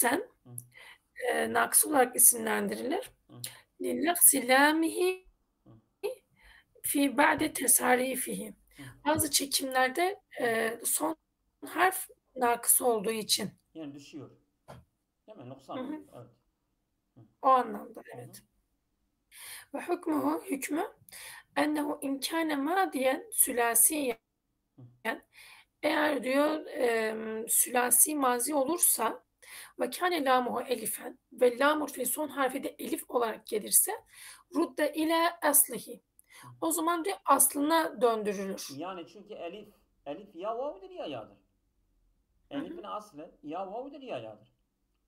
sen Hı, nakıs olarak isimlendirilir. hı, لِنَقْصِ hı, fi ba'de tesarifihi. hı. Bazı çekimlerde son harf nakıs olduğu için. Yani düşüyor. Değil mi? Hı Noksan hı. oluyor. Evet. Hı, O anlamda hı, hı, evet. Ve hükmü ennehu imkâne mâdiyen sülâsiyen, hı. eğer diyor sülasi mazi olursa ve kâne lâmuhu elifen ve lamur fi son harfi de elif olarak gelirse rudde ile aslihi. O zaman diyor aslına döndürülür. Yani çünkü elif ya vav'dır ya ya'dır. Hı hı. Elif'in aslı ya vav'dır ya ya'dır.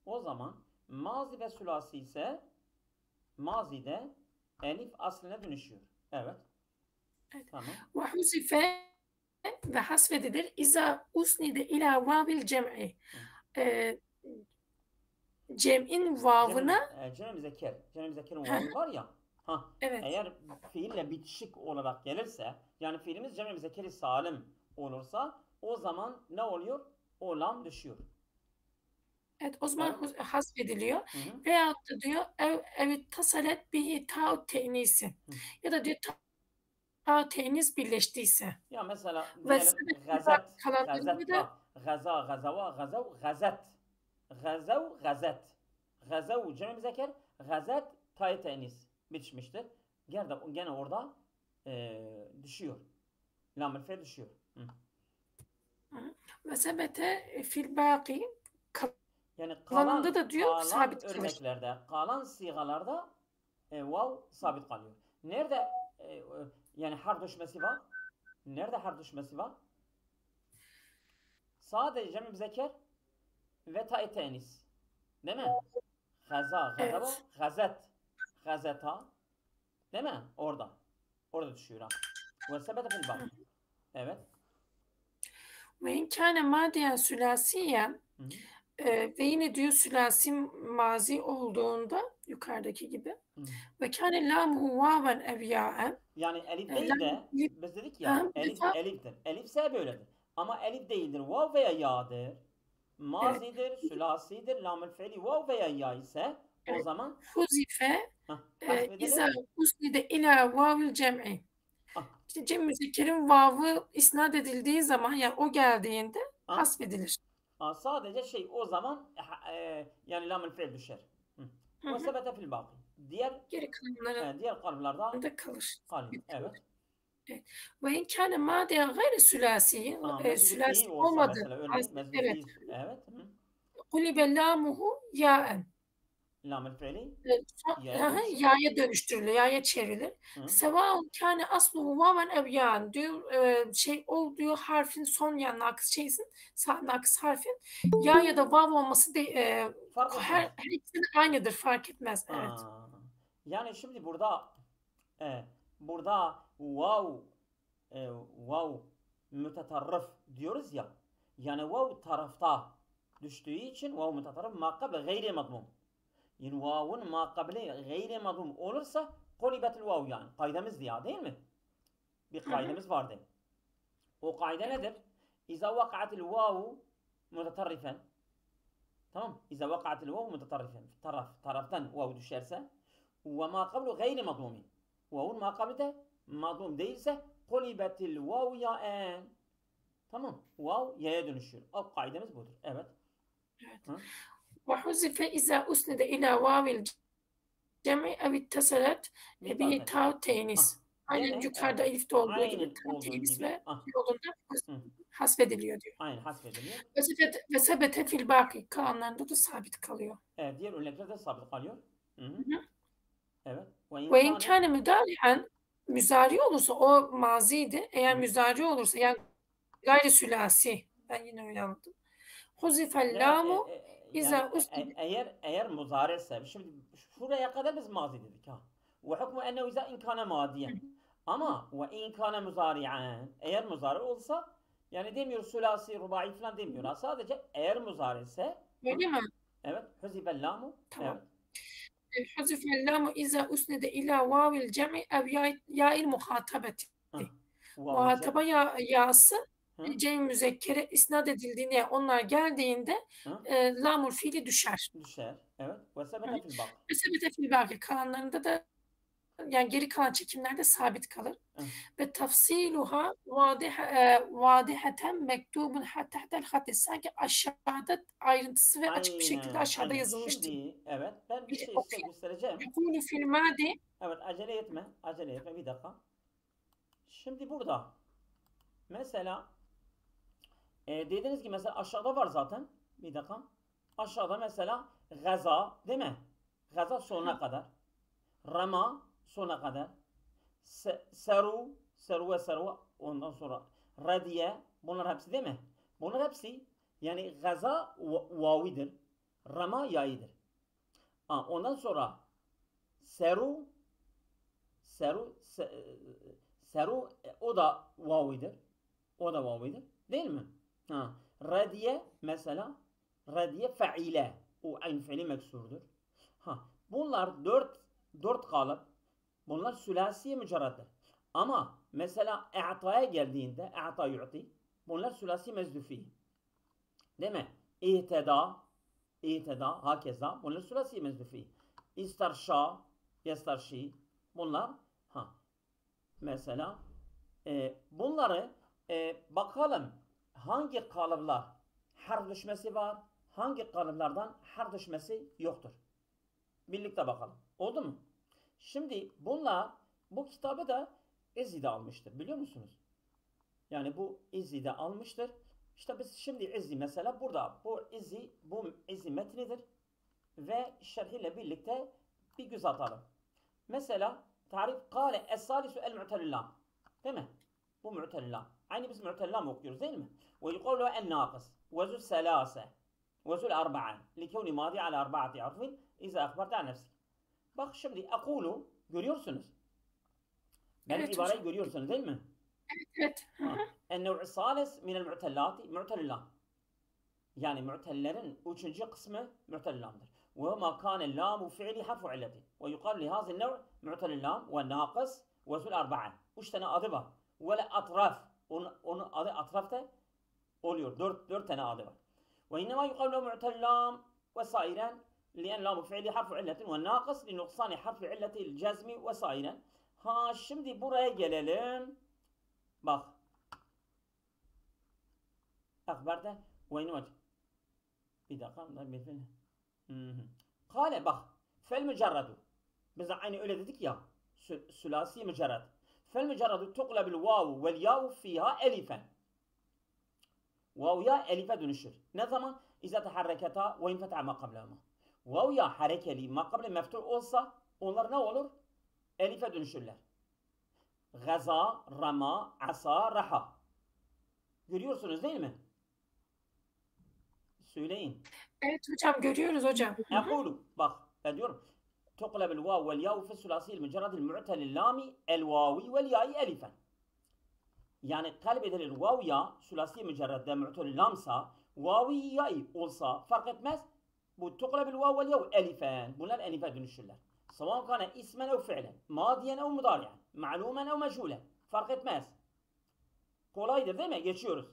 O zaman mazi ve sülasi ise mazide elif asline dönüşüyor. Evet. Evet. Tamam. Ve huzife ve hasfedilir iza usnide ila vavil cem'i. Hı. Ee, Cem'in vavına Cem-i Zeker. Cem-i Zeker'in Heh, vavi var ya. Ha, evet. eğer fiille bitişik olarak gelirse yani fiilimiz Cem-i Zekeri salim olursa o zaman ne oluyor? O lam düşüyor. Evet, o zaman Evet. hasfediliyor. Hı hı. Veyahut da diyor evet tasalet bihi ta tenisi. Hı. Ya da diyor ta tenis birleştiyse. Ya mesela Ve diyelim sebep gazet, kalanlarında gazet da bak. Gaza, gazav, gazav, gazet. Gazav, gazet. Gazav Cem-i Zeker, gazet tay tenis bitişmiştir. Gene orada düşüyor. Lam-ı fe düşüyor. Hı. ve sebete fil baki Yani kalanında kalan da diyor kalan sabit kalır. örneklerde, kalan sigalarda vav sabit kalıyor. Nerede yani har düşmesi var? Nerede har düşmesi var? Sadece cem-i zeker ve ta tenis. Değil mi? Gaza, gazaba, Evet. gazet, gazeta. Değil mi? Orada. Orada düşüyor ha. Ve sebete fil baki. Evet. Ve inkâne madiyen sülasiyen Hı hı. ve yine diyor sülasi mazi olduğunda yukarıdaki gibi Hı. ve kâne lâmuhu vaven ev yâen Yani elif değil lam de biz dedik ya ha, bir elif defa eliftir. Elifse böyledir. Ama elif değildir. Vav veya ya'dır. evet, Mazidir, sülasidir. Lamül fiili vav veya ya ise o evet. zaman Huzife hasfedilir. iza usnide ila vavil cem'i. Ah, İşte cem müzekkerin vavı isnat edildiği zaman yani o geldiğinde ah, hasfedilir. sadece şey o zaman yani lamül fiil düşer. Hı. Hı Ve hı. sebete fil baki. Diğer Geri diğer kalıplarda kalanlarında kalır. kalıyor. Evet. Evet. Ve in kâne mâdiyen gayri sülâsî, Mezid-i sülâsi fiil olsa olmadı. mesela örneğin mezid-i Evet. fiil. Evet. Hı. Kulibe lâmuhu yâen. Lamül fiili ya'ya Aha, dönüşür. yâya dönüştürülür, yâya çevrilir. Hı. Sevâun kâne asluhu vaven ev yâen diyor, şey ol diyor harfin son yani nakıs şeysin, nakıs harfin ya ya da vav olması Fark etmez. her ikisi de aynıdır, fark etmez. Evet. Ha. Yani şimdi e, burada vav mütetarrif diyoruz ya. Yani vav tarafta düştüğü için vav mütetarrif makable gayri madmum. Yani vavun makabili gayri madmum olursa kulibetil vav yani. Kaydemiz ya değil mi? Bir Hı hı. kaydemiz vardı. O kayde Evet. nedir? İza vakaatil vavu mütetarrifen. Tamam. İza vakaatil vavu mütetarrifen. Taraftan vav düşerse ve ma kablu gayri madmumin. Vavun makabli de madmum değilse kulibetil vav ya'en. Tamam. Vav ya'ya dönüşüyor. O kaidemiz budur. Evet. Evet. Hı? Ve huzife izâ usnide ilâ vavil cem'i ev itteselet Bir bihi tatel. tav Ah. tenis. Aynen Gene evet. yukarıda elifte olduğu gibi Aynen tav olduğu tenis gibi ve ah. yolunda Hı. hasfediliyor diyor. Aynen hasfediliyor. Ve sebete fil baki kalanlarında da sabit kalıyor. Evet. Diğer örneklerde sabit kalıyor. Hı hı. Hı hı. Evet. Ve Ve in imkanı kâne müdari'en müzari olursa o maziydi. Eğer hı. müzari olursa yani gayri sülasi. Ben yine öyle anladım. Huzifel Ya lamu yani izâ usnide eğer muzarese şimdi şuraya kadar biz mazi dedik ha. Ve hukmu ennehu iza in kana madiyen. Ama ve in kana muzari'an eğer muzari olsa yani demiyor sülasi, rubai falan demiyor. Ha. Sadece eğer muzari ise ha, öyle mi? evet huzifel lamu Tamam. evet. Huzifel lamu izâ usnide ilâ vavil cem'i ev yâil muhatabeti. Ha. Vavul cem Muhataba yası Hı? cem müzekkere isnat edildiğinde onlar geldiğinde Hı? lamul fiili düşer. Düşer. Evet. Ve Hı. sebete fil bak. Ve sebete fil baki kalanlarında da yani geri kalan çekimlerde sabit kalır. Hı. Ve tafsiluha vadiheten mektubun tahtel hati. Sanki aşağıda ayrıntısı ve açık bir şekilde Aynen. aşağıda Aynen. yazılmıştır. Şimdi evet ben bir Bir şey size okuyayım. göstereceğim. Yekûlu fil madi. Evet acele etme. Acele etme bir dakika. Şimdi burada mesela dediniz ki mesela aşağıda var zaten. Bir dakika. Aşağıda mesela gaza değil mi? Gaza sonuna kadar. Rama sonuna kadar. Seru, seru ve seru ondan sonra radiye bunlar hepsi değil mi? Bunlar hepsi yani gaza vavidir. Rama yayıdır. Ondan sonra seru seru seru o da vavidir. O da vavidir. Değil mi? Radiye mesela radiye faile. O aynı fiili meksurdur. Bunlar dört kalıp. Bunlar sülasiye mücerreddir. Ama mesela i'ta'ya geldiğinde i'ta yu'ti bunlar sülasi mezdufi. Değil mi? İhteda hakeza bunlar sülasi mezdufi. İstarşa yestarşi bunlar mesela bunları bakalım hangi kalıplar harf düşmesi var, hangi kalıplardan harf düşmesi yoktur. Birlikte bakalım. Oldu mu? Şimdi bunlar bu kitabı da İzzi'de almıştır. Biliyor musunuz? Yani bu İzzi'de almıştır. İşte biz şimdi İzzi mesela burada bu İzzi metnidir ve şerhiyle birlikte bir göz atalım. Mesela tarif kâle es-salisu el-mu'telillam. Değil mi? Bu mu'telillam. Aynı biz mu'telillam okuyoruz değil mi? Ve yuqavlu en-nâkıs ve zul selâse ve zul arba'a likevni mâdi ala arba'ati arfin iza akhbarte an nefsik. Bak şimdi akulu görüyorsunuz. Benim Evet ibareyi hocam. görüyorsunuz değil mi? Evet. En-nev'u salis minel mu'tellati mu'tellillam. Yani mu'tellerin üçüncü kısmı mu'tellillamdır. Ve ma kâne lâmu fi'li harfu illeti. Ve yuqal li hâzil nev' mu'tellillam ve nâkıs ve zul arba'a. Üç tane adı var. Ve le atraf. Onun adı atrafta oluyor. Dört tane adı var. Ve innema yuqal le mu'tellillam ve sairen لأن لام فعل حرف علة والناقص لنقصان حرف علة الجزم وسائرا. Şimdi buraya gelelim. Bak. Akberde ve invac. Bir dakika. Kale bak. Fel mücerradu. Biz aynı öyle dedik ya. Sülasi mücerred. Fel mücerradu tuqlabil vavu vel yavu fiha elifen. Vav ya elife dönüşür. Ne zaman? İza teharreketa ve infeta'a ma kablahuma. Vav ya harekeli ma kable meftuh olsa onlar ne olur? Elife dönüşürler. Gaza, rama, asa, raha. Görüyorsunuz değil mi? Söyleyin. Evet hocam görüyoruz hocam. Ekulu. Bak ben diyorum. تقلب الواو والياء في الثلاثي المجرد المعتل اللامي الواوي والياء ألفا. Yani kalp edilir vav ya sülasi mücerredde mu'tul lamsa vavi ya'i olsa fark etmez. Bu tuqlabil vav vel yav elifen. Bunlar elife dönüşürler. Savan kana ismen ev fi'len, madiyen ev mudari'en, ma'lumen ev meçhulen. Fark etmez. Kolaydır değil mi? Geçiyoruz.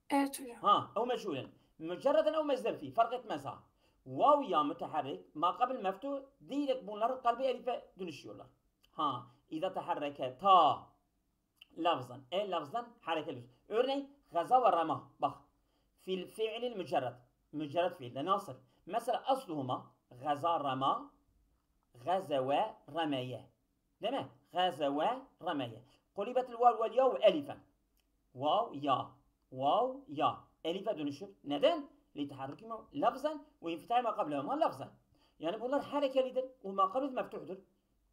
Evet hocam. Ev meçhulen. Mücerreden ev mezderfi. Fark etmez ha. Vav ya müteharrik, makabil meftuh direkt bunların kalbi elife dönüşüyorlar. İza teharreke ta lafzan. Lafzan harekeli. Örneğin gaza ve rama. Bak. Fil fi'lil mücerred. Mücerred fiilde nasıl? Mesela asluhuma gaza rama gaza ve rameye. Değil mi? Gaza ve rameye. Kulibetil vav vel yav elifen. Vav ya. Vav ya. Elife dönüşür. Neden? Liteharrükümü lafzan ve infitâi ma kablehuma lafzan. Yani bunlar harekelidir. O makabul meftuhdur.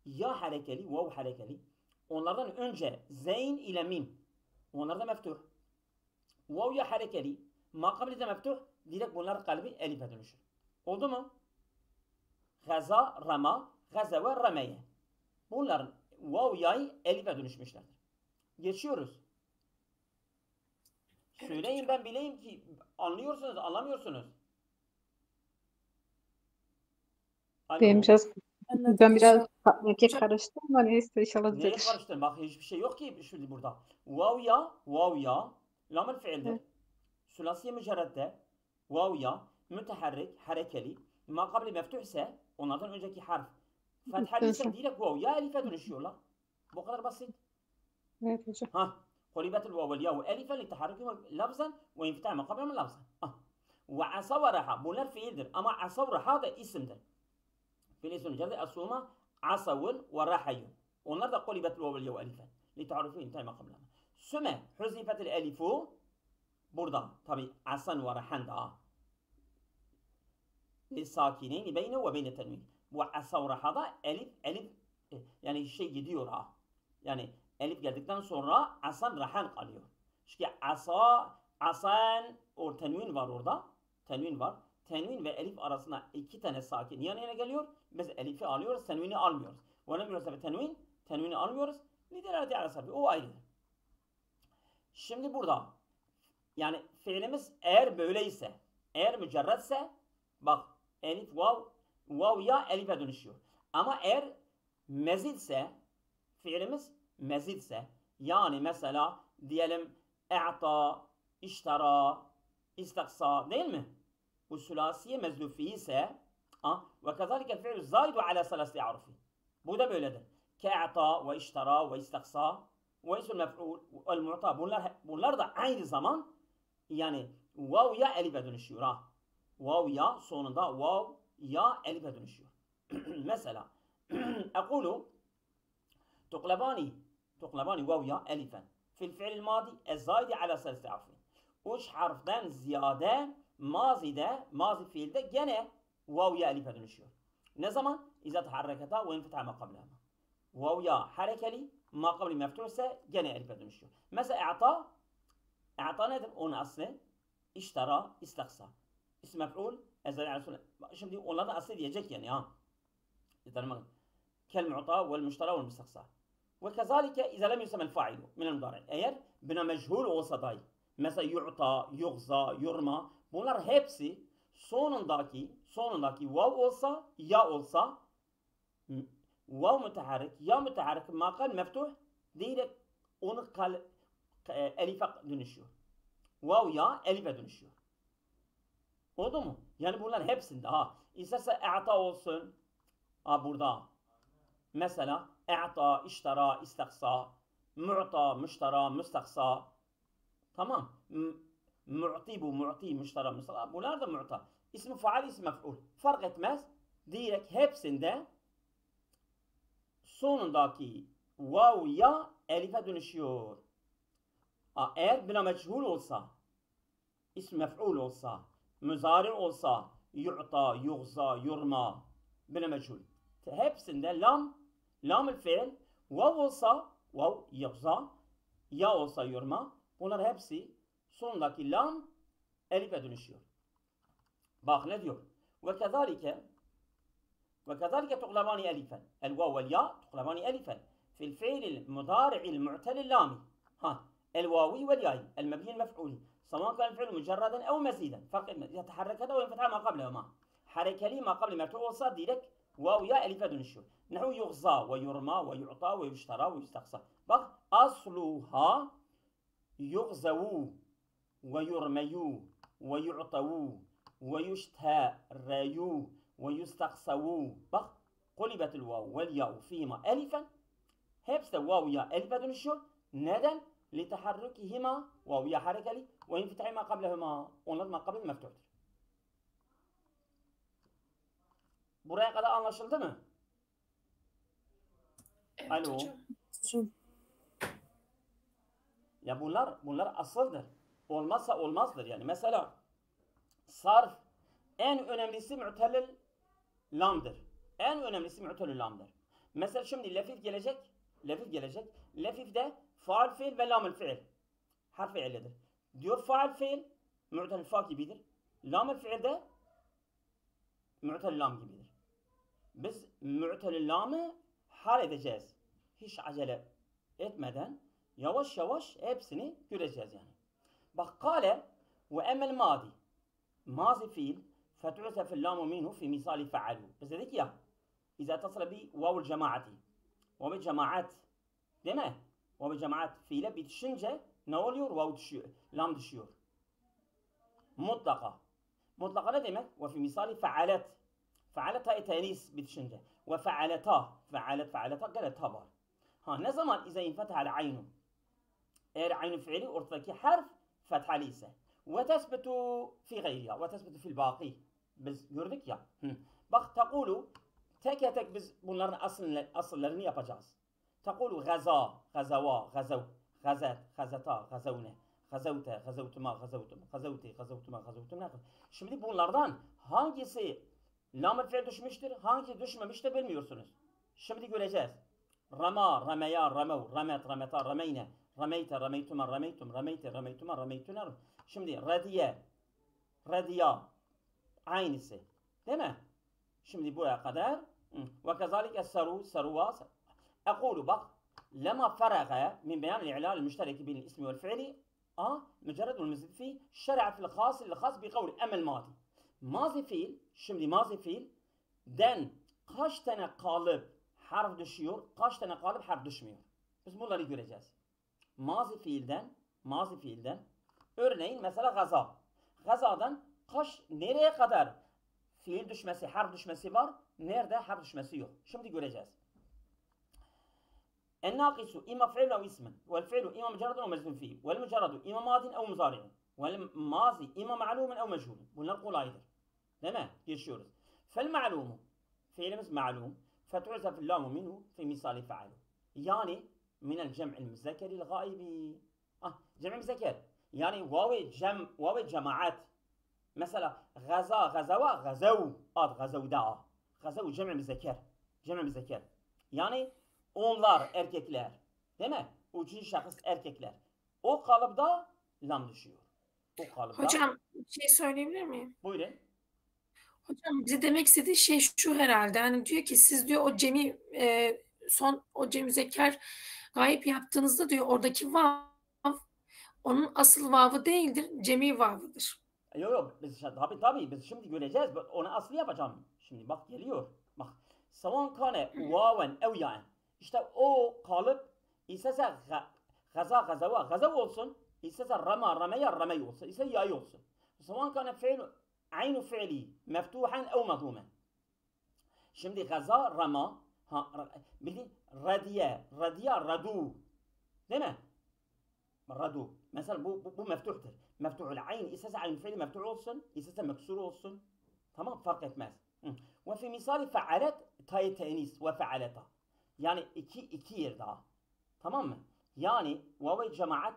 Ya harekeli, vav harekeli. Onlardan önce zeyn ile mim. Onlar da meftuh. Vav ya harekeli. Makabli de meftuh. Direkt bunlar kalbi elife dönüşür. Oldu mu? Gaza, rama, gaza ve rameye. Bunların vav yayı elife dönüşmüşlerdir. Geçiyoruz. Söyleyin ben bileyim ki anlıyorsunuz, anlamıyorsunuz. Ben biraz karıştım ama neyse inşallah Neye düzelir. karıştın? Bak hiçbir şey yok ki şimdi burada. Vav ya لام الفعildir. Sülasiye mücerredde vav ya müteharrik, harekeli, makabli meftuh ise onlardan önceki harf fethali ise direkt vav ya elife dönüşüyorlar. Bu kadar basit. Evet hocam. Ha, kulibetul vav vel yahu elifen li taharrukihim lafzan ve infitah ma qablahum lafzan. Ve asa ve raha bunlar fiildir ama asa ve raha da isimdir. Fiil ismi mücerred asuma asavun ve rahayun. Onlar da kulibetul vav vel yahu elifen li taharrukihim infitah ma qablahum. Süme huzifetil elifu burada tabi asan ve rahan da للساكنين بينه وبين التنوين. Bu asa ve rahada elif yani şey gidiyor ha. Yani elif geldikten sonra asan rahan kalıyor. Çünkü asan o tenvin var orada. Tenvin var. Tenvin ve elif arasında iki tane sakin yan yana geliyor. Biz elifi alıyoruz, tenvini almıyoruz. Ve lem yursabe tenvini almıyoruz. Lidelaleti ala safi. O ayrıdır. Şimdi burada yani fiilimiz eğer böyleyse, eğer mücerredse bak elif vav ya elife dönüşüyor. Ama eğer mezidse fiilimiz mezidse yani mesela diyelim e'ta, iştara, istaksa değil mi? Bu sülasiye mezlufi ise ve kazalike fi'l zaidu ala salasi a'rufi. Bu da böyledir. Ke'ta ve iştara ve istaksa ve ismul mef'ul vel mu'ta bunlar da aynı zaman yani vav ya elife dönüşüyor ha. Vav ya sonunda vav ya elife dönüşüyor. Mesela ekulu tuklabani vav ya elifen fil fi'l madi ez-zaidi ala salasi a'rufi. Üç harften ziyade mazi fiilde gene vav ya elife dönüşüyor. Ne zaman? İza taharrekata ve infitaha ma qablaha. Vav ya harekeli ma qabli meftuh ise gene elife dönüşüyor. Mesela e'ta nedir? Onun aslı iştara, istaksa. İsm mef'ul ezeli ala sunnet. Şimdi onlardan aslı diyecek yani ha. Kel mu'ta vel müştara vel mustaksa. Ve kezalike izâ lem yusemel fa'ilu minel mudari. Eğer bina meçhul olsa dahi mesela yu'ta, yughza, yurma bunlar hepsi sonundaki vav olsa ya olsa vav müteharrik ya müteharrik makal meftuh direkt onu elife dönüşüyor. Vav ya elife dönüşüyor. Oldu mu? Yani bunlar hepsinde ha. İsterse e'ta olsun burada. Mesela e'ta, iştara, istaksa, mu'ta, müştara, mustaksa. Tamam. Mu'ti, müştara, mustaksa. Bunlar da mu'ta. İsmi faal, ismi mef'ul. Fark etmez. Direkt hepsinde sonundaki vav ya elife dönüşüyor. Eğer bina meçhul olsa, ismi mef'ul olsa, müzari olsa, yu'ta, yughza, yurma, bina meçhul. Hepsinde lam-ül fiil, vav olsa, vav, yughza, ya olsa, yurma, bunlar hepsi sonundaki lam elife dönüşüyor. Bak ne diyor? Ve kezalike tuqlabani elifen. El vav vel ya tuqlabani elifen. Fil fiilil mudari'il mu'telil lami. El vavi vel ya'i. El mebniyil mef'uli. سواء كان الفعل مجردا أو مزيدا فرق يتحرك هذا وينفتح ما قبلهما حركة ما قبل ما توصى ديرك واو يا ألف دنشو نحو يغزى ويرمى ويعطى ويشترى ويستقصى بق أصلها يغزو ويرميو ويعطوا ويشتريو ويستقصوا بق قلبت الواو والياء فيما ألفا هبست واو يا ألف dönüşüyor. Neden? لتحركهما واو يا حركة لي وينفتح ما قبلهما onlar ما قبل meftuhtur. Buraya kadar anlaşıldı mı? Evet Alo. hocam. Ya bunlar asıldır. Olmazsa olmazdır yani. Mesela sarf en önemlisi mu'tellil lamdır. En önemlisi mu'tellil lamdır. Mesela şimdi lefif gelecek. Lefifde faal fiil ve lamül fiil. Harf fiilidir. Diyor faal fiil mu'tellil fa gibidir. Lamül fiil de mu'tellil lam gibidir. Biz mu'tellil lamı hal edeceğiz. Hiç acele etmeden yavaş yavaş hepsini göreceğiz yani. Bak kale ve emel madi. Mazi fiil fetu'se fil lamu minhu fi misali fe'alu. Biz dedik ya İza tasla bi vavul cemaati. Vav cemaat. Değil mi? Vav cemaat fiile bitişince ne oluyor? Vav düşüyor. Lam düşüyor. Mutlaka. Mutlaka ne demek? Ve fi misali fealet. Fealeta tenis bitişince. Ve fealeta. Fealeta gene ta var. Ha ne zaman ize infetehal aynu? Eğer aynu fiili ortadaki harf fethali ise. Ve tesbetu fi gayriha. Ve tesbetu fil baki. Biz gördük ya. Bak takulu tek tek biz bunların asıllarını yapacağız. Takulu gaza, gazava, gazav, gazet, gazeta, gazavne, gazavte, gazavtuma, gazavtuma, gazavti, gazavtuma, gazavtuma. Şimdi bunlardan hangisi lam-ı fiil düşmüştür, hangisi düşmemiştir bilmiyorsunuz. Şimdi göreceğiz. Rama, rameya, ramev, ramet, rameta, rameyne, rameyte, rameytuma, rameytum, rameyte, rameytuma, rameytunar. Şimdi radiye, radiya, aynısı. Değil mi? Şimdi buraya kadar. Ve kezalike saru, saruva. Ekulu bak. Lema feraga min beyan الإعلان المشترك بين الاسم والفعل مجرد المزيد فيه شرع في الخاص بقول أما الماضي. Mazi fiil, şimdi mazi fiilden kaç tane kalıp harf düşüyor, kaç tane kalıp harf düşmüyor. Biz bunları göreceğiz. Mazi fiilden örneğin mesela gaza. Gazadan nereye kadar fiil düşmesi, harf düşmesi var, nerede harf düşmesi yok. Şimdi göreceğiz. الناقص إما فعل أو اسم والفعل إما مجرد أو مجزوم فيه والمجرد إما ماض أو مضارع والماضي إما معلوم أو مجهول. Bunlar kolaydır. Değil mi? Geçiyoruz. فالمعلوم fiilimiz malum فتعزف اللام منه في مثال فعل. Yani من الجمع المذكر الغائب. جمع مذكر. Yani vav cemaat. Mesela gaza, gazava, gazav. Gazavda. Gazav cem'i müzekker. Cem'i müzekker. Yani onlar erkekler. Değil mi? Üçüncü şahıs erkekler. O kalıpta lam düşüyor. O kalıpta. Hocam bir şey söyleyebilir miyim? Buyurun. Hocam bize demek istediği şey şu herhalde. Hani diyor ki siz diyor o cemi o cemi müzekker gayip yaptığınızda diyor oradaki vav onun asıl vavı değildir. Cemi vavıdır. Yok biz tabii biz şimdi göreceğiz. Onu aslı yapacağım. Şimdi bak geliyor. Bak. Savan kane vaven ev ya'en. İşte o kalıp istese gazav olsun, istese rameya ramey olsun, ise yay olsun. Savan kane fiil aynu fiili meftuhan ev madhumen. Şimdi gaza rama bildiğin radiye radu. Değil mi? Radu. Mesela bu meftuhtur. Meftuhul ayn istese aynu fiili meftuh olsun, istese meksur olsun. Tamam fark etmez. Ve fi misali fealet tay tenis ve fealeta. Yani iki yer daha. Tamam mı? Yani vav cemaat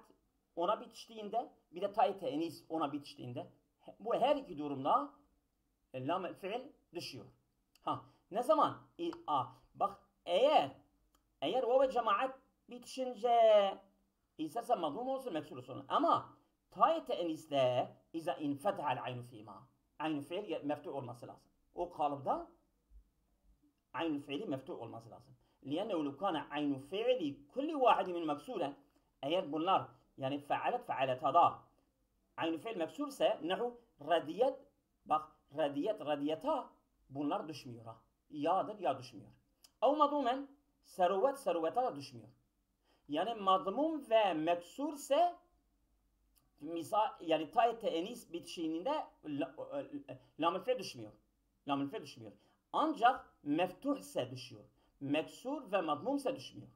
ona bitiştiğinde bir de tay tenis ona bitiştiğinde bu her iki durumda lam fiil düşüyor. Ne zaman? Bak eğer vav cemaat bitişince isterse mazlum olsun meksur olsun. Ama tay teniste iza infetahal aynu fîmâ. Aynu fiil meftuh olması lazım. O kalıpta aynu fiili meftuh olması lazım. لأنه لو كان عين فعل كل واحد من مكسورا eğer bunlar yani fealet hada aynu fiil meksurse nehu radiyet bak radiyeta bunlar düşmüyor yadır ya düşmüyor. Ev madmumen seruveta da düşmüyor. Yani madmum ve meksurse misal yani tay tenis bitişiğinde lam-ı fiil düşmüyor. Ancak meftuhse düşüyor. Meksur ve madmumse düşmüyor.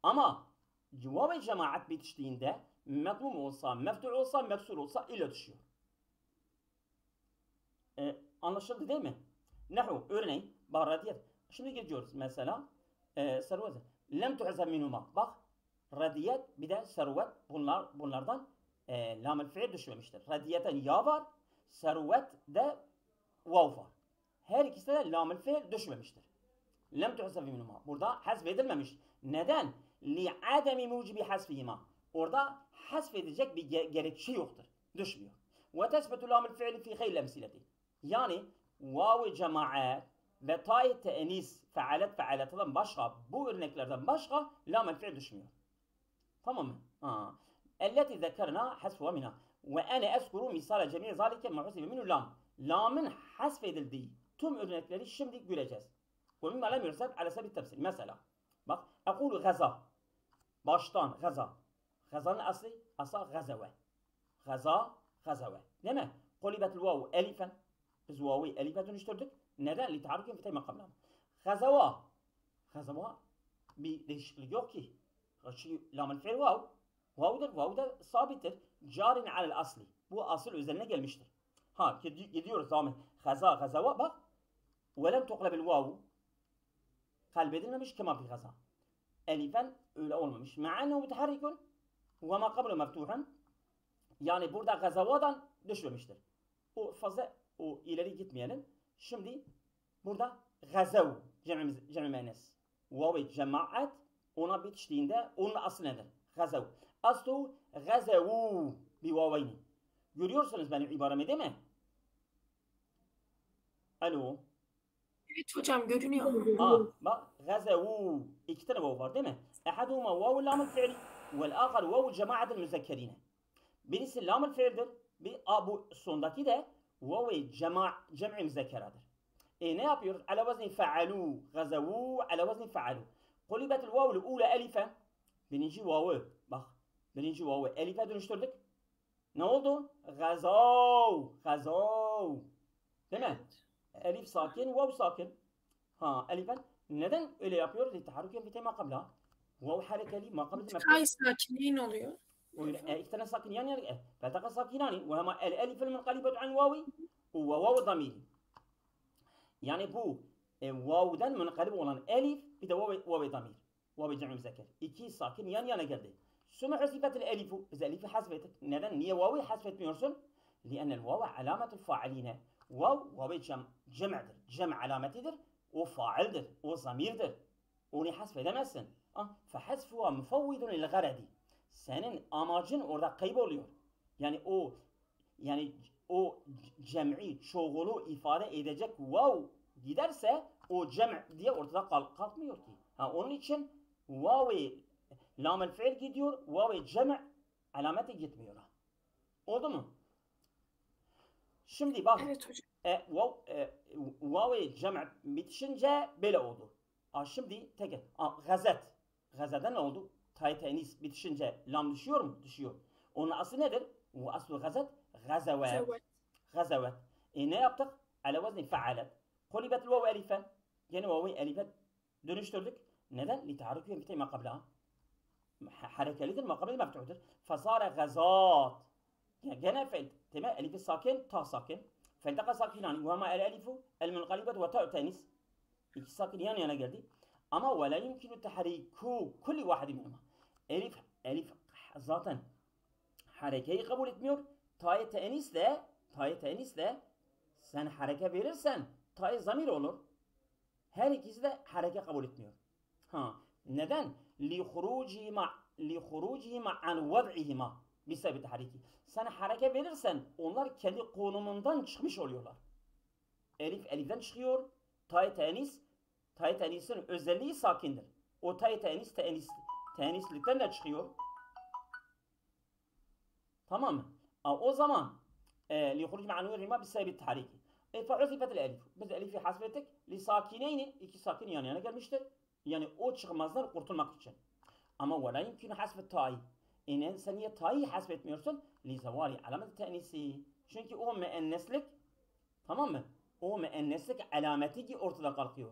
Ama vav cemaat bitiştiğinde madmum olsa, meftuh olsa, meksur olsa ile düşüyor. Anlaşıldı değil mi? Nehu örneğin radiyet. Şimdi gidiyoruz mesela servet. Lem tu'zem minuma. Bak radiyet bir de servet bunlardan lam-ı fiil düşmemiştir. Radiyeten ya var, servet de vav var. Her ikisi de lam-ı fiil düşmemiştir. Lem tu'zem minuma. Burada hasf edilmemiş. Neden? Li'ademi mucibi hasfihima. Orada hasf edecek bir gerekçe yoktur. Düşmüyor. Ve tesbetu lam-ı fiil fi gayri emsileti. Yani vav cemaat ve tay tenis fealetadan başka bu örneklerden başka lam-ı fiil düşmüyor. Tamam mı? Elleti zekerna hasfuha minha. Ve ene eskuru misale cemi'i zalike muhsibe minhu lam. Lam'ın hasfedildiği tüm örnekleri şimdi göreceğiz. Ve mimma lem yursab ala sebil tefsil. Mesela bak ekulu gaza. Baştan gaza. Gazanın aslı asa gazave. Gaza, gazave. Değil mi? Kulibetul vavu elifen. Biz vavu elife dönüştürdük. Neden? Litaharuken fitay makamla. Gazava. Gazava bir değişiklik yok ki. Lamel fiil vav. Vav'dır. Vav da sabittir. Carin alel asli. Bu asıl üzerine gelmiştir. Ha gidiyoruz devam et. Gaza, gazava bak. Velem tuqlebil vavu. Kalbedilmemiş kema fi gaza. Elifen öyle olmamış. Ma'annehu müteharrikun ve ma kablu meftuhan. Yani burada gazavadan düşmemiştir. O fazla ileri gitmeyelim. Şimdi burada gazav cem'i menes. Vav cemaat ona bitiştiğinde onun aslı nedir? Gazav. Aslu gazavu bi vavayni. Görüyorsunuz benim ibaremi değil mi? Alo. Evet hocam görünüyor. bak gazavu. İki tane vav var değil mi? Ehaduma vav lamul fi'li vel ahar vav cemaat müzekkerine. Birisi lamul fiildir. Bu sondaki de vav cem'i müzekkeradır. Ne yapıyoruz? Ala vezni fealu. Gazavu ala vezni fealu. Kulibetul vav'l ula elife. Birinci vav'ı bak. Birinci vav'ı elife dönüştürdük. Ne oldu? Gazav. Gazav. Değil mi? Elif sakin, vav sakin. Elifen. Neden öyle yapıyoruz? Litaharuken fi tema kabla. Vav harekeli makabli İltikay sakinliğin oluyor. İki tane sakin yani. فالتقى ساكنان وهما الالف المنقلبة عن واوي وواو ضميري. Yani bu vav'dan münkalib olan elif bir de vav damir. Vav cem'i müzekker. İki sakin yan yana geldi. Sümme husifetil elifu. Biz elifi hasfettik. Neden? Niye vav'ı hasfetmiyorsun? Li'ennel vav alametul faaline. Vav cem'dir. Cem alametidir. O faildir. O zamirdir. Onu hasfedemezsin. Fehasfuha mufavvidun il garadi. Senin amacın orada kayboluyor. Yani o cem'i çoğulu ifade edecek vav giderse o cem' diye ortada kalkmıyor ki. Onun için vav-i lam-el fiil gidiyor, vav-i cem' alameti gitmiyor. Oldu mu? Şimdi bak. Evet hocam. Vav-i cem' bitişince böyle oldu. Şimdi tekrar. Gazet. Gaze'de ne oldu? Tay tenis bitişince lam düşüyor mu? Düşüyor. Onun aslı nedir? O aslı gazet. Gazavet. Gazavet. Ne yaptık? Ala vezni fealet. Kulibetul vav elifen. Yine vav'ı elife dönüştürdük. Neden? Litaharuken fitay ma qablaha. Harekelidir, makabili meftuhtur. Fasara gazat. Gene fel. Tamam, elifi sakin, ta sakin. Feltaka sakinani. Ve ama el elifu, el munqalibet ve ta'u tenis. İki sakin yan yana geldi. Ama ve la yumkinu tahriku kulli vahidi minhuma. Elif zaten harekeyi kabul etmiyor. Ta'yı tenisle sen hareke verirsen ta'yı zamir olur. Her ikisi de hareke kabul etmiyor. Neden? لِخُرُوجِهِمَا عَنْ وَضْعِهِمَا بِسَبِبِ tahriki. Sen hareke verirsen onlar kendi konumundan çıkmış oluyorlar. Eliften çıkıyor. Tay tenisin özelliği sakindir. O tay tenislikten de çıkıyor. Tamam mı? O zaman لِخُرُوجِهِمَا عَنْ وَضْعِهِمَا بِسَبِبِ tahriki. فَعُزِفَتِ الْاَلِفُ. Biz elifi hasbettik. لِسَاكِنَيْنِ. İki sakin yan yana gelmiştir. Yani o çıkmazdan kurtulmak için. Ama وَلَا يُمْكِنُ حَسْبِ التَّاءِ. Sen niye ta'yı hasbetmiyorsun? لِزَوَالِ عَلَامَةِ التَّأْنِسِ. Çünkü o müenneslik, tamam mı? O müenneslik alameti ki ortada kalkıyor.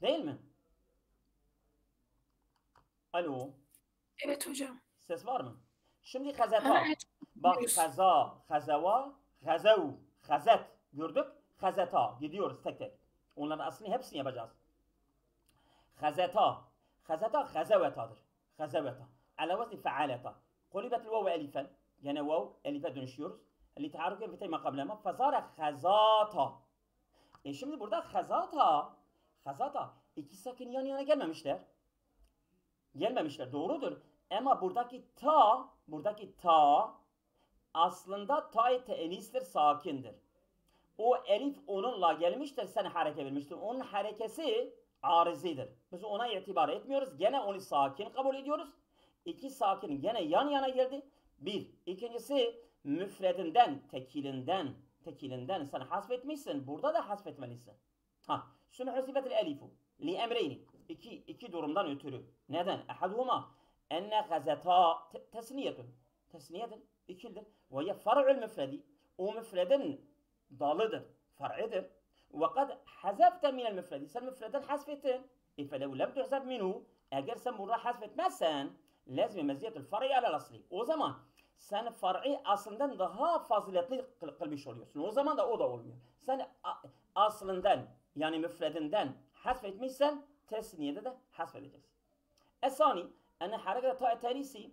Değil mi? Alo. Evet hocam. Ses var mı? Şimdi gazeta. Evet. Bak gaza, gazava, gazav, gazet. Gördük? Gazeta. Gidiyoruz tek tek. Onların aslını hepsini yapacağız. Gazeta. Gazeta gazavetadır. Gazaveta. Ala vezni fealeta. Kulibetul vav elifen. Yani vav elife dönüşüyoruz. Litaharuken fitay ma qablama. Fasara gazata. Şimdi burada gazata. İki sakin yan yana gelmemişler. Doğrudur. Ama buradaki ta aslında ta-i tenistir, sakindir. O elif onunla gelmiştir, sen hareke vermiştin. Onun harekesi arizidir. Biz ona itibar etmiyoruz. Gene onu sakin kabul ediyoruz. İki sakin gene yan yana geldi. Bir. İkincisi müfredinden, tekilinden sen hasfetmişsin. Burada da hasfetmelisin. Sümme husifetil elifu li emreyni. İki durumdan ötürü. Neden? Ehaduhuma enne gazeta tesniyetun. Tesniyedir, ikildir. Ve ye far'ul müfredi. O müfredin dalıdır, far'idir. Ve kad hazefte minel müfredi. Sen müfreden hasfettin. Felev lem tuhzef minhu. Eğer sen burada hasfetmezsen lazım meziyetul far'i alel asli. O zaman sen far'i aslından daha faziletli kılmış oluyorsun. O zaman da o da olmuyor. Sen aslından yani müfredinden hasfetmişsen tesniyede de hasfedeceksin. Esani ene hareket ta terisi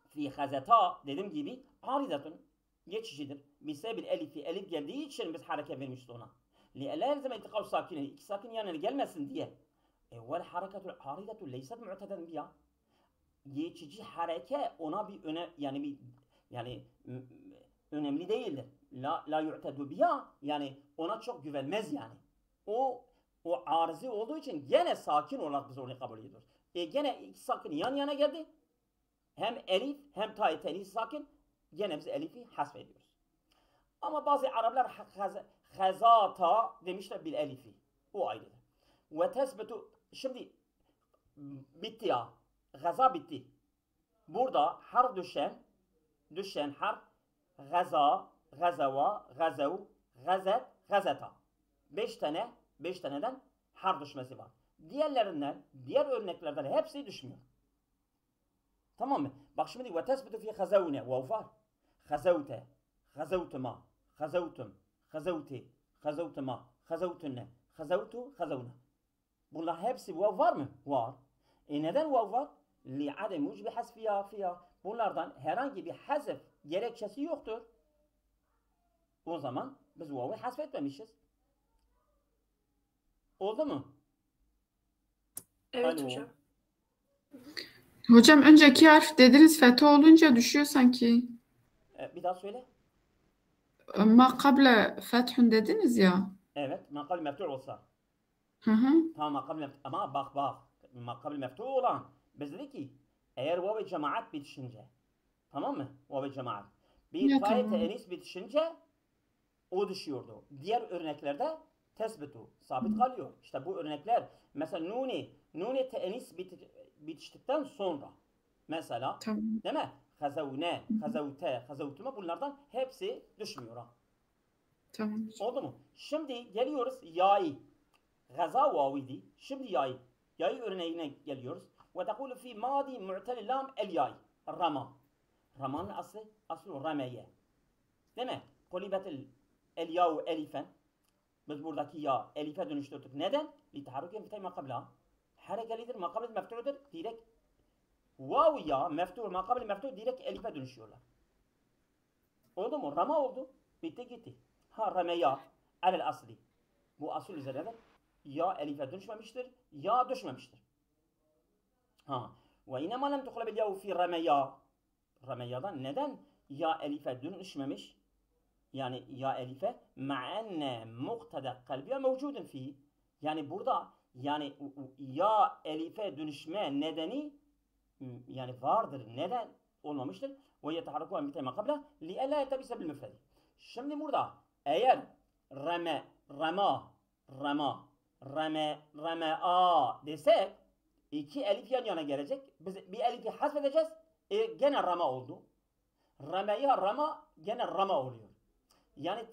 fi hazeta dediğim gibi aridatun geçişidir. Bisebil elifi elif geldiği için biz hareket vermişiz ona. Li'ela elzeme iltikav sakine iki sakin yanına gelmesin diye. Vel hareketul aridatun leysat mu'teden biha. Geçici hareke ona bir önemli değildir. La yu'tedu biha yani ona çok güvenmez yani. O arızi olduğu için gene sakin olarak biz onu kabul ediyoruz. Gene iki sakin yan yana geldi. Hem elif hem ta tenisi sakin. Gene biz elifi hasfediyoruz. Ama bazı Araplar hazata demişler bil elifi. O ayrıdır. Ve tesbetu şimdi bitti ya. Gaza bitti. Burada harf düşen harf gaza, gazava, gazav, gazet, gazeta. 5 taneden harf düşmesi var. Diğer örneklerden hepsi düşmüyor. Tamam mı? Bak şimdi ve tesbitu fi gazavne vav var. Gazavte, gazavtuma, gazavtum, gazavti, gazavtuma, gazavtunne, gazavtu, gazavna. Bunlar hepsi vav var mı? Var. Neden vav var? Li'adem mucbi hasfiya. Bunlardan herhangi bir hazf gerekçesi yoktur. O zaman biz vav'ı hasfetmemişiz. Oldu mu? Evet hocam. Hocam önceki harf dediniz fethi olunca düşüyor sanki. Bir daha söyle. Ma kable fethun dediniz ya. Evet. Makal meftul olsa. Hı hı. Tamam makal meftul. Ama bak. Makal meftul olan. Biz dedik ki eğer vav-i cemaat bitişince. Tamam mı? Vav-i cemaat. Bir tay tenis bitişince o düşüyordu. Diğer örneklerde tesbitu. Sabit kalıyor. İşte bu örnekler. Mesela nuni tenis bitiştikten sonra. Mesela. Tamam. Değil mi? Hazavne, hazavte, hazavtuma bunlardan hepsi düşmüyor. Tamam. Oldu mu? Şimdi geliyoruz ya'yı. Gaza vavidi. Şimdi ya'yı. Ya'yı örneğine geliyoruz. Ve tekulu fi madi mu'tel lam el ya'yı. Rama. Rama'nın aslı rameye. Değil mi? Kulibetil el ya'u elifen. Biz buradaki ya elife dönüştürdük. Neden? Litaharuken fitay makabla. Harekelidir, makabel mefturudur. Direkt vav ya meftur, makabel meftur direkt elife dönüşüyorlar. Oldu mu? Rama oldu. Bitti gitti. Rameya alel asli. Bu asıl üzerinedir. Ya elife dönüşmemiştir, ya düşmemiştir. Ve inema lem tuhlabil yahu fi rameya. Rameya'dan neden ya elife dönüşmemiş? Yani ya elife ma'enne muqtada kalbiye mevcudun fi. Yani burada yani ya elife dönüşme nedeni yani vardır. Neden olmamıştır? Ve yetaharraku an bitema kabla li ella yeltabise bil müfredi. Şimdi burada eğer rama desek iki elif yan yana gelecek. Biz bir elifi hasfedeceğiz. Gene rama oldu. Rameya rama gene rama oluyor. Yani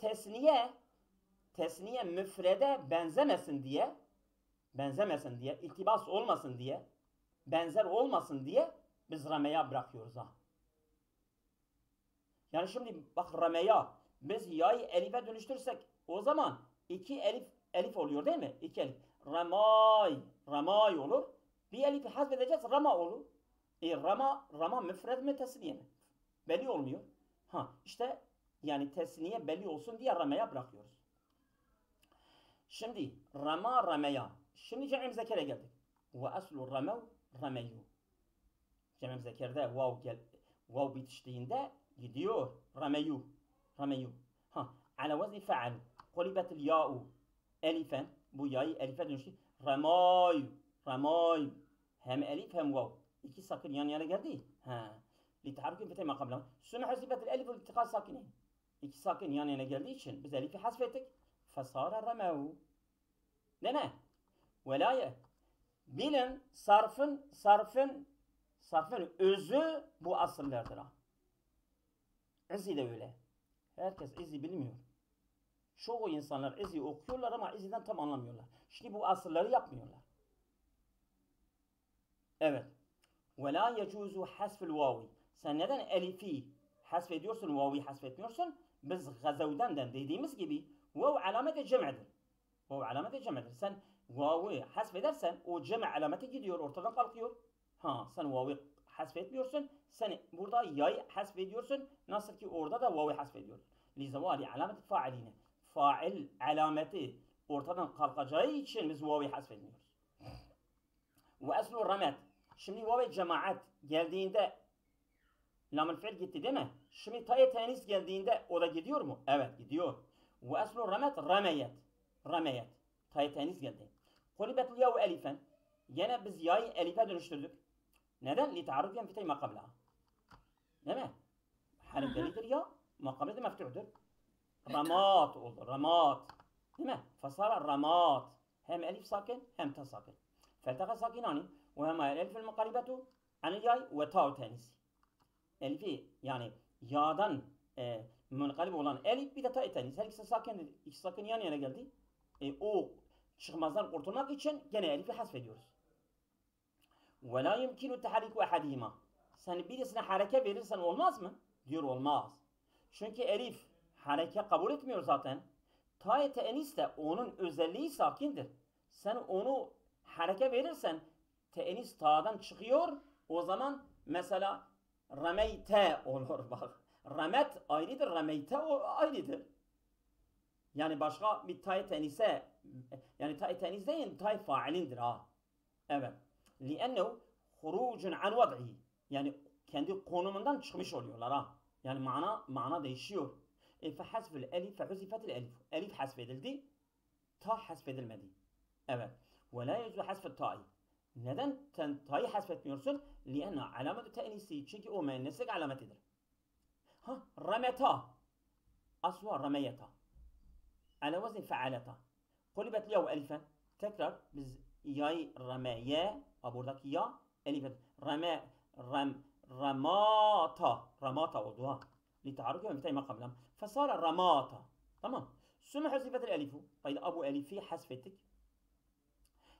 tesniye müfrede benzemesin diye, iltibas olmasın diye, benzer olmasın diye biz rameya bırakıyoruz ha. Yani şimdi bak rameya biz ya'yı elife dönüştürsek o zaman iki elif oluyor değil mi? İki elif. Ramay olur. Bir elifi hasfedeceğiz rama olur. Rama müfred mi tesniye mi? Belli olmuyor. İşte yani tesniye belli olsun diye ramaya bırakıyoruz. Şimdi rameya. Şimdi cem'im zekere geldik. Ve aslu rameyu. Cem'im zekerde vav bitiştiğinde gidiyor. Rameyu. Ala vezni fe'al. Kulibetil ya'u. Elifen. Bu ya'yı elife dönüştü. Ramayu. Hem elif hem vav. İki sakın yan yana geldi. Litaharrukin fetay makabla. Sümme hasibetil elif ve iltikal sakinin. İki sakin yan yana geldiği için biz elifi hasfettik. Fesara ramehu. Değil mi? Velaye. Bilin sarfın Sarfın özü bu asıllardır ha. İzi de öyle. Herkes izi bilmiyor. Çoğu insanlar izi okuyorlar ama iziden tam anlamıyorlar. Şimdi bu asılları yapmıyorlar. Evet. وَلَا يَجُوزُ حَسْفِ الْوَاوِ Sen neden elifi hasfediyorsun, vavi hasfetmiyorsun? Biz gazavdenden dediğimiz gibi vav alameti cem'dir. Vav alameti cem'dir. Sen vavi hasfedersen o cem' alameti gidiyor, ortadan kalkıyor. Sen vavi hasfetmiyorsun. Sen burada ya'yı hasfediyorsun. Nasıl ki orada da vavi hasfediyorsun. Lizavali alameti fa'aline. Fa'il alameti ortadan kalkacağı için biz vavi hasfetmiyoruz. Ve eslu ramet. Şimdi vav cemaat geldiğinde lam-ı fiil gitti değil mi? Şimdi tay tenis geldiğinde o da gidiyor mu? Evet gidiyor. Ve eslu ramet rameyet. Rameyet. Tay tenis geldi. Kulibetul yav elifen. Yine biz ya'yı elife dönüştürdük. Neden? Litaarrufen fitay makabla. Değil mi? Harf delidir ya. Makabla da meftu'dur. Ramat oldu. Ramat. Değil mi? Fasara ramat. Hem elif sakin hem ta sakin. Feltaka sakinani. Ve hem elif el-mukaribetu anil yay ve ta'u tenisi. Elifi yani yağdan münkalib olan elif bir de ta tenis. Her ikisi sakin, iki sakin yan yana geldi. O çıkmazdan kurtulmak için gene elifi hasfediyoruz. Ve la yumkinu tahriku ahadihima. Sen birisine hareke verirsen olmaz mı? Diyor olmaz. Çünkü elif hareke kabul etmiyor zaten. Ta tenis de onun özelliği sakindir. Sen onu hareke verirsen tenis ta'dan çıkıyor. O zaman mesela rameyte olur bak. Ramet ayrıdır, rameyte ayrıdır. Yani başka bir tay tenise, yani tay tenis değil, tay failindir ha. Evet. Li'ennehu hurucun an vad'i. Yani kendi konumundan çıkmış oluyorlar ha. Yani mana değişiyor. Fehasfil elif, fehuzifetil elif. Elif hasfedildi, ta hasfedilmedi. Evet. Ve la yecu hasfet ta'i. Neden ta'yı hasfetmiyorsun? Li'enne alamet-i te'nisi. Çünkü o müenneslik alametidir. Rameta. Asla rameyeta. Ala vazin fealeta. Kulibet yav elifen. Tekrar biz ya'yı rameye. Buradaki ya elifet. Ramata. Ramata oldu ha. Litaarruke ve fitay makamlam. Fasara ramata. Tamam. Sümme hasifetil elifu. Bu elifi hasfettik.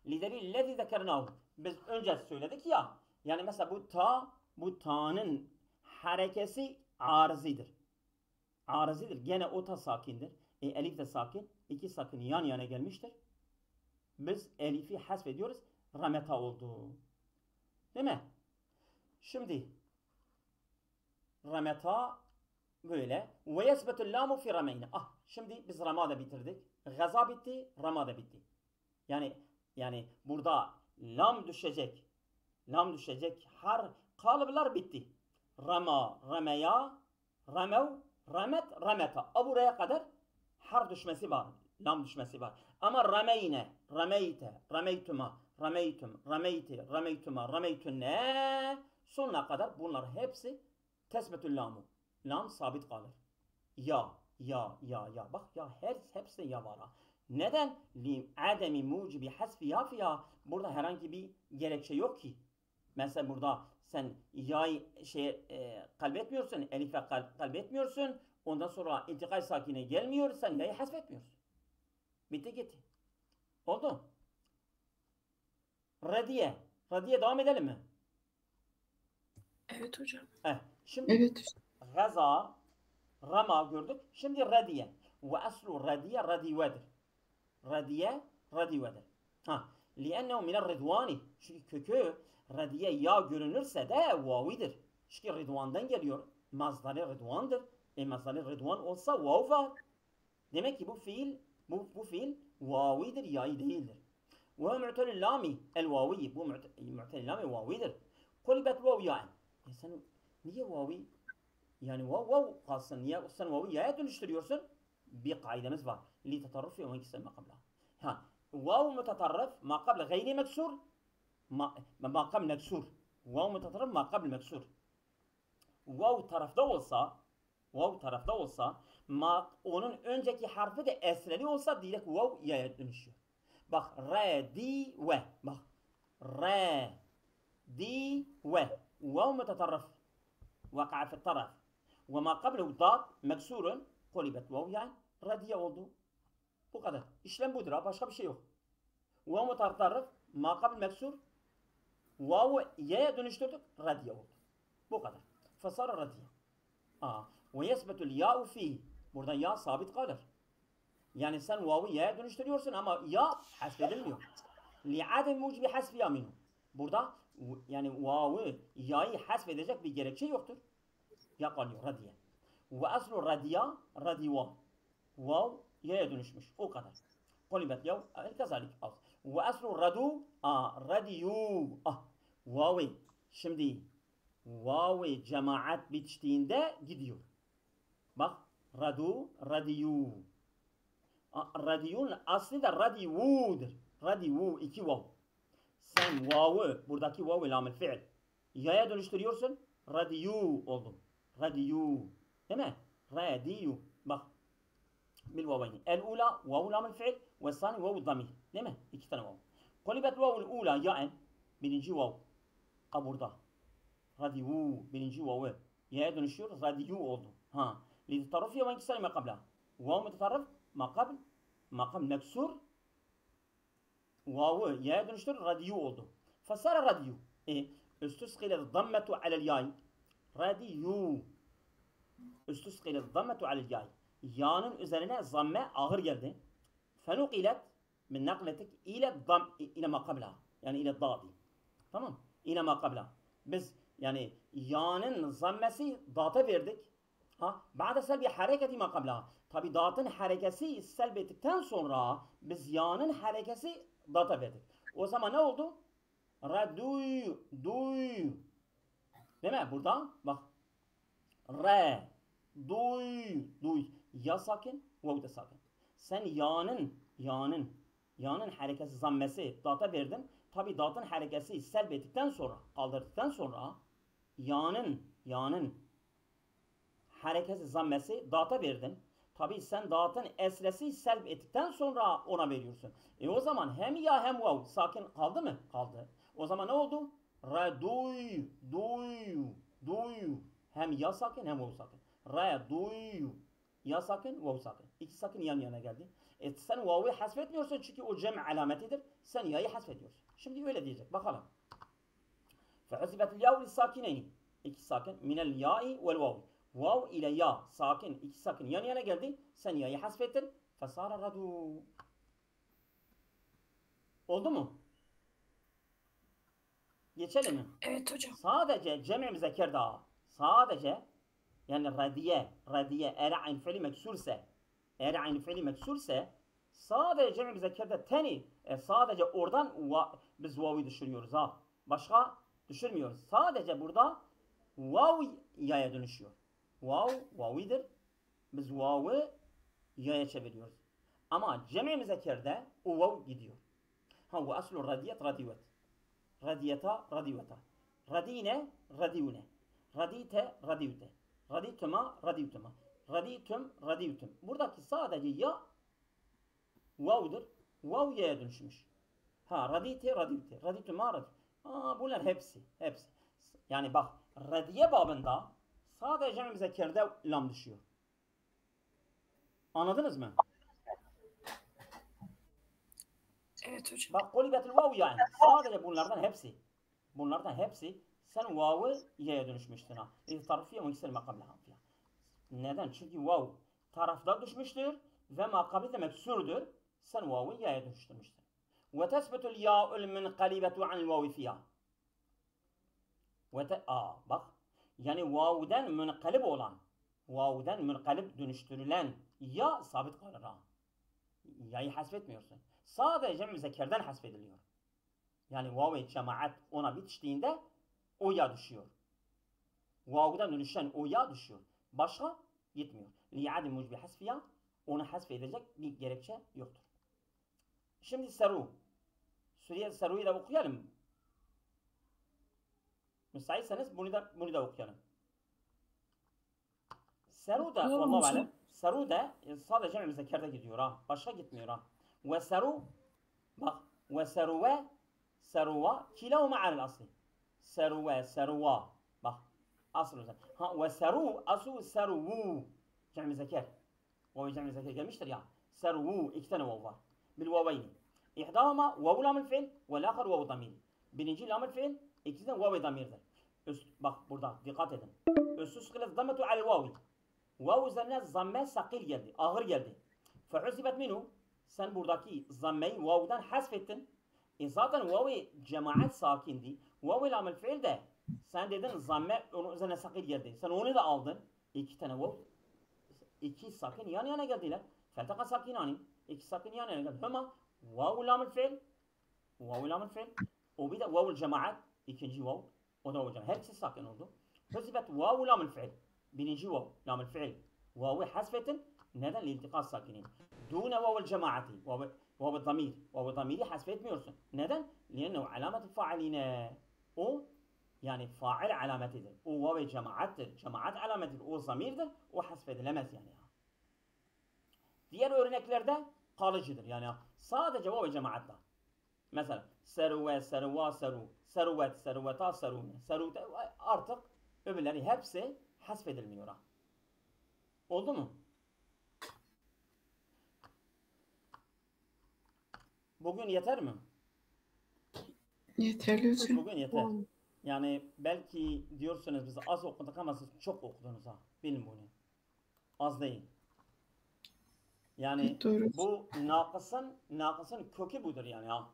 Lidelil lezi zekernahu. Biz önce söyledik ya. Yani mesela bu ta'nın harekesi arızidir. Arızidir. Gene o ta sakindir. Elif de sakin. İki sakin yan yana gelmiştir. Biz elifi hasfediyoruz. Rameta oldu. Değil mi? Şimdi rameta böyle. Ve yesbetul lamu fi rameyne. Şimdi biz ramada bitirdik. Gaza bitti. Ramada bitti. Yani burada lam düşecek. Lam düşecek. Kalıplar bitti. Rama, rameya, ramev, ramet, rameta. Buraya kadar har düşmesi var. Lam düşmesi var. Ama rameyne, rameyte, rameytuma, rameytum, rameyti, rameytuma, rameytunne sonuna kadar bunlar hepsi tesbetül lamu. Lam sabit kalır. Ya. Bak ya hepsi ya var ha. Neden? Ademi mucibi hasfi ya fiha. Burada herhangi bir gerekçe yok ki. Mesela burada sen ya'yı kalbetmiyorsun, elife kalbetmiyorsun. Ondan sonra intikal sakine gelmiyor, sen ya'yı hasfetmiyorsun. Bitti gitti. Oldu. Radiye devam edelim mi? Evet hocam. Şimdi Evet. gaza, rama gördük. Şimdi radiye. Ve aslu radiye radivedir. Radivedir. Li'ennehu minel ridvani. Çünkü kökü radiye ya görünürse de vavidir. Çünkü ridvandan geliyor. Mazdari ridvandır. Mazdari ridvan olsa vav var. Demek ki bu fiil vavidir, ya'yı değildir. Ve mu'telil lami el vavi. Bu mu'telil lami vavidir. Kulibet vav ya'en. Sen niye vavi? Yani vav kalsın. Niye sen vavi ya'ya dönüştürüyorsun? Bir kaidemiz var. Li tatarrufi ve ikisi makabla. واو متطرف ما قبل غير مكسور ما قبل مكسور واو متطرف ما قبل مكسور واو tarafta olsa onun önceki harfi de esreli olsa direkt vav ya'ya dönüşüyor. Bak radive. Bak radive. واو متطرف وقع في الطرف وما قبله ضاد مكسور قلبت واو yani radiye oldu. Bu kadar. İşlem budur ha. Başka bir şey yok. Vav mutartarrif ma kabl meksur vav y'ye dönüştürdük. Radiye oldu. Bu kadar. Fasara radiye. Ve yesbetul ya'u fihi. Burada ya sabit kalır. Yani sen vav'ı y'ye dönüştürüyorsun ama ya hasfedilmiyor. Li'adem mucibi hasfi ya minhu. Burada yani vav'ı ya'yı hasfedecek bir gerekçe yoktur. Ya kalıyor radiye. Ve aslu radiya radiva. Vav y'ye dönüşmüş. O kadar. Kulibet yav kazalik. Ve aslu radu radiyu. Vavi. Şimdi vavi cemaat bitiştiğinde gidiyor. Bak radu radiyu. Radiyun aslı da radivudur. Radivu iki vav. Sen vav'ı buradaki vav'ı lamel fiil ya'ya dönüştürüyorsun. Radiyu oldu. Radiyu. Değil mi? Radiyu. Bak. بالواوين الأولى واو لام الفعل والثاني واو الضمير değil mi? İki tane vav. قلبت واو الأولى ياء birinci vav burada. Radiyu birinci vav'ı ya'ya dönüşüyor. Radiyu oldu. للتطرف يا وانكسار ما قبلها واو متطرف ما قبل مكسور واو ya'ya dönüştür. Radiyu oldu. فصار راديو استثقل الضمة على الياء راديو استثقل الضمة على الياء ya'nın üzerine zamme ağır geldi. Fenuqilet min nakletik ile ma qabla. Yani ile dadi. Tamam. İle ma qabla. Biz yani ya'nın zammesi data verdik. Ba'da selbi hareketi ma qabla. Tabi datın harekesi selbettikten sonra biz ya'nın harekesi data verdik. O zaman ne oldu? Raduy. Değil mi? Burada bak. Re. Duy. Ya sakin, vav da sakin. Sen ya'nın harekesi zammesi data verdin. Tabi datın harekesi selb ettikten sonra, kaldırdıktan sonra ya'nın harekesi zammesi data verdin. Tabi sen datın esresi selb ettikten sonra ona veriyorsun. O zaman hem ya hem vav sakin kaldı mı? Kaldı. O zaman ne oldu? Duy. Hem ya sakin hem vav sakin. Duy. Ya sakin, vav sakin. İki sakin yan yana geldi. Sen vav'ı hasfetmiyorsun çünkü o cem alametidir. Sen ya'yı hasfediyorsun. Şimdi öyle diyecek. Bakalım. Fe'usibetil ya'u lissakineyni. İki sakin. Minel ya'i vel vav. Vav ile ya sakin. İki sakin yan yana geldi. Sen ya'yı hasfettin. Fesara radu. Oldu mu? Geçelim mi? Evet hocam. Sadece cem-i müzekker daha. Sadece yani radiye eğer aynı fiili meksurse sadece cem-i müzekkerde teni sadece oradan biz vav'ı düşürüyoruz ha. Başka düşürmüyoruz. Sadece burada vav ya'ya dönüşüyor. Vav'idir. Biz vav'ı ya'ya çeviriyoruz. Ama cem-i müzekkerde o vav gidiyor. Ve aslu radiyet radivet. Radiyeta radiveta. Radine radivune. Radite radivte. Radituma. Raditüm. Buradaki sadece ya vav'dır. Vav ya'ya dönüşmüş. Radite. Radituma. Bunlar hepsi. Yani bak radiye babında sadece cem-i müzekkerde lam düşüyor. Anladınız mı? Evet hocam. Bak kulibetil vav yani. Sadece bunlardan hepsi sen vav'ı y'ye dönüşmüştün ha. Tarfiye munkisel makamla. Neden? Çünkü vav tarafta düşmüştür ve makabli de meksurdur. Sen vav'ı y'ye dönüştürmüştün. Ve tesbetul ya'ul munqalibetu anil vavi fiyah. Bak. Yani vav'den munqalib dönüştürülen ya sabit kalır ha. Ya'yı hasfetmiyorsun. Sadece cem-i müzekkerden hasfediliyor. Yani vav-i cemaat ona bitiştiğinde o ya düşüyor. Vav'dan dönüşen o ya düşüyor. Başka gitmiyor. Li'adim mucbi hasfiya onu hasfedecek bir gerekçe yoktur. Şimdi seru. Seru'yu da okuyalım. Müsaitseniz bunu da okuyalım. Seru da vallahi alem. Seru da sadece cem-i müzekkerde gidiyor ha. Başka gitmiyor ha. Ve seru bak ve seruva kilahuma alel asli. Serve, serva. Bak. Asıl özel. Ha ve seru, asu seru. Cem-i zeker. Vav cem-i zeker gelmiştir ya. Seru. İki tane vav var. Bil vavayni. İhdâhuma vavu lamül fiil ve l'âkhar vavu damir. Birinci lamül fiil, ikisi de vav-i damirdir. Bak burada dikkat edin. Üstüskile dammetu al vavi. Vav üzerine zamme sakil geldi. Ağır geldi. Fe'usibet minhu. Sen buradaki zammeyi vav'dan hasfettin. Zaten vav-i cemaat sakindi. Vav-i lamül fiil de sen dedin zamme onun üzerine sakil geldi. Sen onu da aldın. İki tane vav. İki sakin yan yana geldiler. Feltaka sakinani. İki sakin yan yana geldi. Ama vav-i lamül fiil. Vav-i lamül fiil. O bir de vav-ul cemaat. İkinci vav. O da vav-ul cemaat. Hepsi sakin oldu. Hüsibet vav-u lamül fiil. Birinci vav. Lamül fiil. Vav-i hasfetin. Neden? İltikas sakinin. Dune vav-ul cemaati. Vav-ul damir. Vav-ul damiri hasfetmiyorsun. Neden? Liannehu alamet-i faaline. O yani fail alametidir. O vav-i cemaattir. Cemaat alametidir. O zamirdir. O hasfedilemez yani. Diğer örneklerde kalıcıdır. Yani sadece vav-i cemaatta. Mesela serve, serva, seru, servet, serveta, serune, serute artık öbürleri hepsi hasfedilmiyor. Oldu mu? Bugün yeter mi? Yeterli hocam. Bugün yeter. Yani belki diyorsunuz biz az okuduk ama siz çok okudunuz ha. Bilin bunu. Az değil. Yani Doğru. bu nakısın kökü budur yani ha.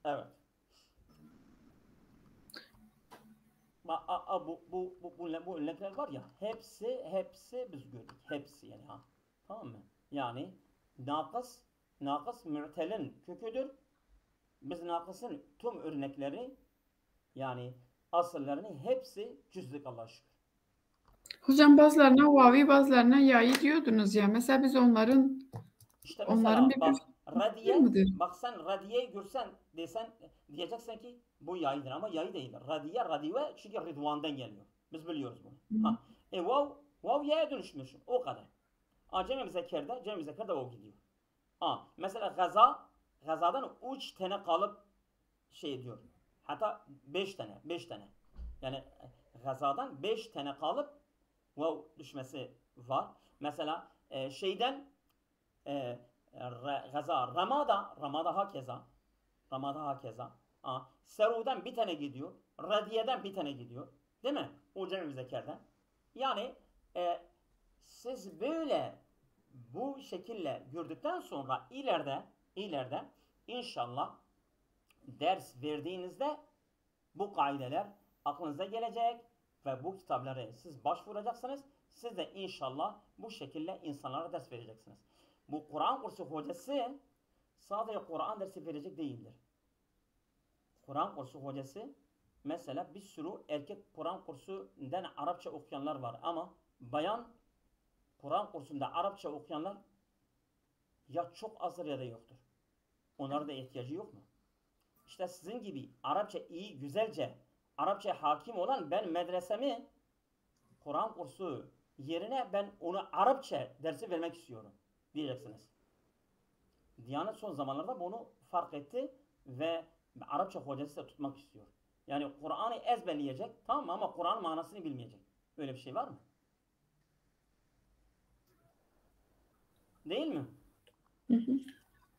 Evet. Bu örnekler var ya hepsi biz gördük. Hepsi yani ha. Tamam mı? Yani nakıs mü'telin köküdür. Biz nakısın tüm örnekleri yani asıllarını hepsi cüzlük Allah'a şükür. Hocam bazılarına vavi bazılarına yayı diyordunuz ya. Mesela biz onların İşte onların mesela bir bak radiye, midir? bak sen radiyeyi görsen diyeceksin ki bu yaydır ama yayı değildir. Radive çünkü Ridvan'dan geliyor. Biz biliyoruz bunu. Ha. Vav yaya dönüşmüş. O kadar. Cem-i Zeker'de vav gidiyor. Mesela gazadan 3 tane kalıp şey diyor. Hatta 5 tane. Yani gazadan 5 tane kalıp vav düşmesi var. Mesela şeyden gaza ramada hakeza. Seru'dan bir tane gidiyor. Radiye'den bir tane gidiyor. Değil mi? O cem-i zekerden. Yani siz böyle bu şekilde gördükten sonra ileride inşallah ders verdiğinizde bu kaideler aklınıza gelecek ve bu kitapları siz başvuracaksınız. Siz de inşallah bu şekilde insanlara ders vereceksiniz. Bu Kur'an kursu hocası sadece Kur'an dersi verecek değildir. Kur'an kursu hocası mesela bir sürü erkek Kur'an kursundan Arapça okuyanlar var ama bayan Kur'an kursunda Arapça okuyanlar ya çok azdır ya da yoktur. Onlara da ihtiyacı yok mu? İşte sizin gibi Arapça iyi, güzelce Arapça hakim olan ben medresemi Kur'an kursu yerine ben onu Arapça dersi vermek istiyorum diyeceksiniz. Diyanet son zamanlarda bunu fark etti ve Arapça hocası da tutmak istiyor. Yani Kur'an'ı ezberleyecek tamam mı ama Kur'an manasını bilmeyecek. Öyle bir şey var mı? Değil mi?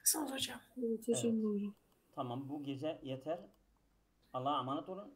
Sağ ol hocam. Evet hocam doğru. Tamam bu gece yeter. Allah'a emanet olun.